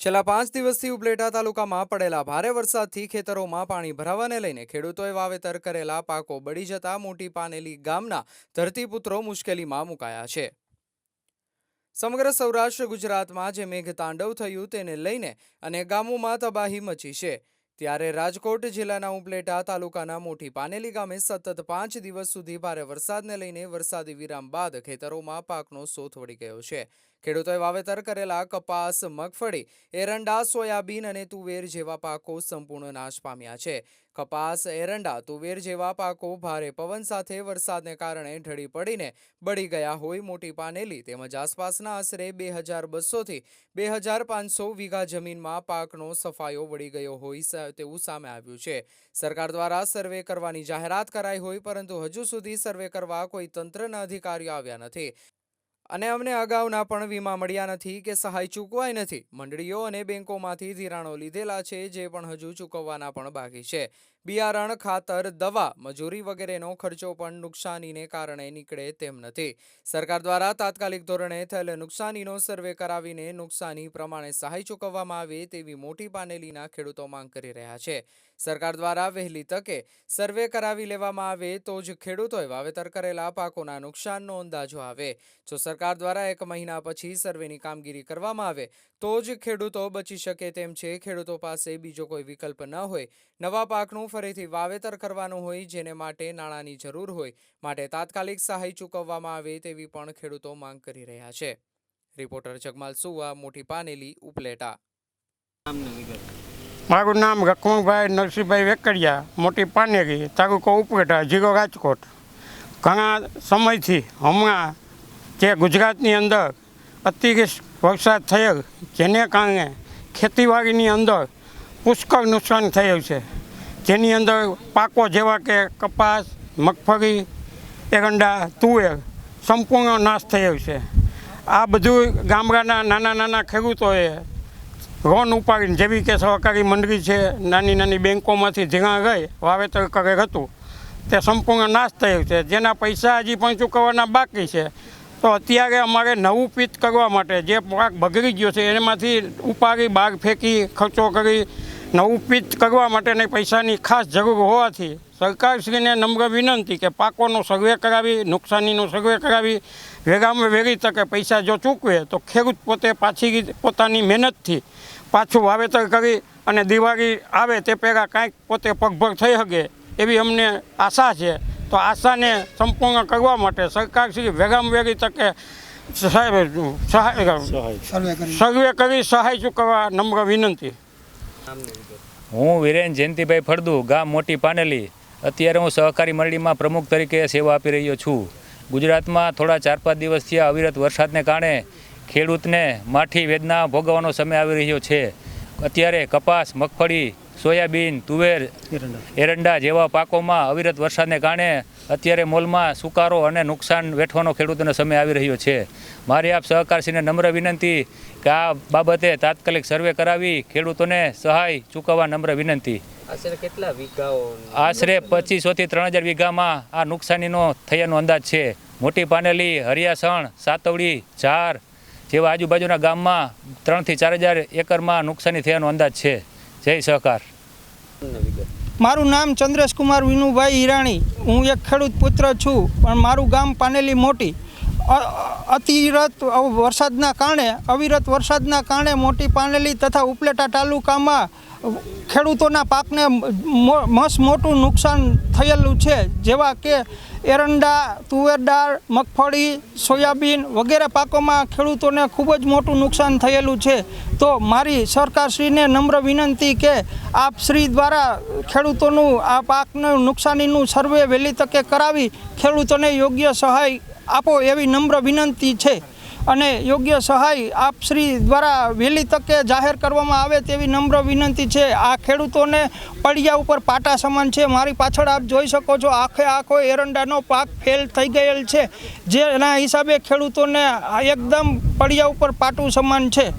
છેલ્લા 5 દિવસથી ઉપલેટા તાલુકામાં પડેલા ભારે વરસાદથી ખેતરોમાં પાણી ભરાવાને લઈને ખેડૂતોએ વાવેતર કરેલા પાકો બળી જતા મોટી પાનેલી ગામના ધરતીપુત્રો મુશ્કેલીમાં મુકાયા છે। સમગ્ર સૌરાષ્ટ્ર ગુજરાતમાં જે મેઘતાંડવ થયું તેને લઈને અનેક ગામોમાં તબાહી મચી છે। ત્યારે રાજકોટ જિલ્લાના ઉપલેટા તાલુકાના મોટી પાનેલી ગામે સતત 5 દિવસ સુધી ભારે વરસાદને લઈને વરસાદી વિરામ બાદ ખેતરોમાં પાકનો સોથ વળી ગયો છે। ખેડૂતોએ વાવેતર કરેલા કપાસ, મગફળી, એરંડા, સોયાબીન અને તુવેર જેવા પાકો સંપૂર્ણ નાશ પામ્યા છે। કપાસ, એરંડા, તુવેર જેવા પાકો ભારે પવન સાથે વરસાદને કારણે ઢળી પડીને બળી ગયા હોય મોટી પાનેલી તેમજ આસપાસના આશરે 2200 થી 2500 વીઘા જમીનમાં પાકનો સફાયો વળી ગયો હોય તેવું સામે આવ્યું છે। સરકાર દ્વારા સર્વે કરવાની જાહેરાત કરાઈ હોય પરંતુ હજુ સુધી સર્વે કરવા કોઈ તંત્રના અધિકારીઓ આવ્યા નથી અને અમને અગાઉના પણ વીમા મળ્યા નથી કે સહાય ચૂકવાઈ નથી। મંડળીઓ અને બેંકોમાંથી ધિરાણો લીધેલા છે જે પણ હજુ ચૂકવવાના પણ બાકી છે। બિયારણ, ખાતર, દવા, મજૂરી વગેરેનો ખર્ચો પણ નુકસાનીને કારણે નીકળે તેમ નથી। સરકાર દ્વારા તાત્કાલિક ધોરણે થયેલ નુકસાનીનો સર્વે કરાવીને નુકસાની પ્રમાણે સહાય ચૂકવવામાં આવે તેવી મોટી પાનેલીના ખેડૂતો માંગ કરી રહ્યા છે। સરકાર દ્વારા વહેલી તકે સર્વે કરાવી લેવામાં આવે તો જ ખેડૂતોએ વાવેતર કરેલા પાકોના નુકસાનનો અંદાજો આવે। જો સરકાર દ્વારા 1 મહિના પછી સર્વેની કામગીરી કરવામાં આવે તો જ ખેડૂતો બચી શકે તેમ છે। ખેડૂતો પાસે બીજો કોઈ વિકલ્પ ન હોય, નવા પાકનું ફરીથી વાવેતર કરવાનું હોય જેને માટે નાણાંની જરૂર હોય માટે તાત્કાલિક સહાય ચૂકવવામાં આવે તેવી પણ ખેડૂતો માંગ કરી રહ્યા છે। રિપોર્ટર જગમાલ સુવા, મોટી પાનેલી, ઉપલેટા। મારું નામ રખમણભાઈ નરસિંહભાઈ વેકરિયા, મોટી પાનેલી, તાલુકો ઉપલેટા, જિલ્લો રાજકોટ। ઘણા સમયથી હમણાં જે ગુજરાતની અંદર અતિવૃષ્ટિ વરસાદ થયેલ જેને કારણે ખેતીવાડીની અંદર પુષ્કળ નુકસાન થયેલ છે, જેની અંદર પાકો જેવા કે કપાસ, મગફળી, એરંડા, તુવેર સંપૂર્ણ નાશ થયેલ છે। આ બધું ગામડાના નાના ખેડૂતોએ લોન ઉપાડીને જેવી કે સહકારી મંડળી છે, નાની બેંકોમાંથી ધિરાણ લઈ વાવેતર કરેલ હતું તે સંપૂર્ણ નાશ થયેલ છે, જેના પૈસા હજી પણ ચૂકવવાના બાકી છે। તો અત્યારે અમારે નવું પિત્ત કરવા માટે જે પાક બગડી ગયો છે એમાંથી ઉપાડી બહાર ફેંકી ખર્ચો કરી નવું પિત્ત કરવા માટેની પૈસાની ખાસ જરૂર હોવાથી સરકારશ્રીને નમ્ર વિનંતી કે પાકોનો સર્વે કરાવી, નુકસાનીનો સર્વે કરાવી વહેલામાં વહેલી તકે પૈસા જો ચૂકવે તો ખેડૂત પોતે પાછી પોતાની મહેનતથી પાછું વાવેતર કરી અને દિવાળી આવે તે પહેલાં કાંઈક પોતે પગભર થઈ શકે એવી અમને આશા છે। તો આશાને સંપૂર્ણ કરવા માટે સરકારશ્રી વહેલામાં વહેલી તકે સર્વે કરી સહાય ચૂકવવા નમ્ર વિનંતી। હું વિરેન જયંતિભાઈ ફળદુ, ગામ મોટી પાનેલી। અત્યારે હું સહકારી મંડળીમાં પ્રમુખ તરીકે સેવા આપી રહ્યો છું। ગુજરાતમાં થોડા 4-5 દિવસથી અવિરત વરસાદને કારણે ખેડૂતને માઠી વેદના ભોગવવાનો સમય આવી રહ્યો છે। અત્યારે કપાસ, મગફળી, સોયાબીન, તુવેર, એરંડા જેવા પાકોમાં અવિરત વરસાદને કારણે અત્યારે મોલમાં સુકારો અને નુકસાન વેઠવાનો ખેડૂતોનો સમય આવી રહ્યો છે। મારી આપ સહકારશ્રીને નમ્ર વિનંતી કે આ બાબતે તાત્કાલિક સર્વે કરાવી ખેડૂતોને સહાય ચૂકવવા નમ્ર વિનંતી। આશરે કેટલા વીઘાઓ? આશરે 2500 થી 3000 વીઘામાં આ નુકસાનીનો થયાનો અંદાજ છે। મોટી પાનેલી, હરિયાસણ, સાતવડી, ઝાર જેવા આજુબાજુના ગામમાં 3 થી 4000 એકરમાં નુકસાની થયાનો અંદાજ છે। જય સહકાર। મારું નામ ચંદ્રેશકુમાર વિનુભાઈ હિરાણી। હું એક ખેડૂત પુત્ર છું, પણ મારું ગામ પાનેલી મોટી। અવિરત વરસાદના કારણે મોટી પાનેલી તથા ઉપલેટા તાલુકામાં ખેડૂતોના પાકને મોટું નુકસાન થયેલું છે, જેવા કે એરંડા, તુવેર દાળ, મગફળી, સોયાબીન વગેરે પાકોમાં ખેડૂતોને ખૂબ જ મોટું નુકસાન થયેલું છે। તો મારી સરકારશ્રીને નમ્ર વિનંતી કે આપ શ્રી દ્વારા ખેડૂતોનું આ પાકનું નુકસાનીનું સર્વે વહેલી તકે કરાવી ખેડૂતોને યોગ્ય સહાય આપો એવી નમ્ર વિનંતી છે અને યોગ્ય સહાય આપ શ્રી દ્વારા વહેલી તકે જાહેર કરવામાં આવે તેવી નમ્ર વિનંતી છે। આ ખેડૂતોને પડિયા ઉપર પાટા સમાન છે। મારી પાછળ આપ જોઈ શકો છો, આખો એરંડાનો પાક ફેલ થઈ ગયેલ છે, જેના હિસાબે ખેડૂતોને એકદમ પડિયા ઉપર પાટું સમાન છે।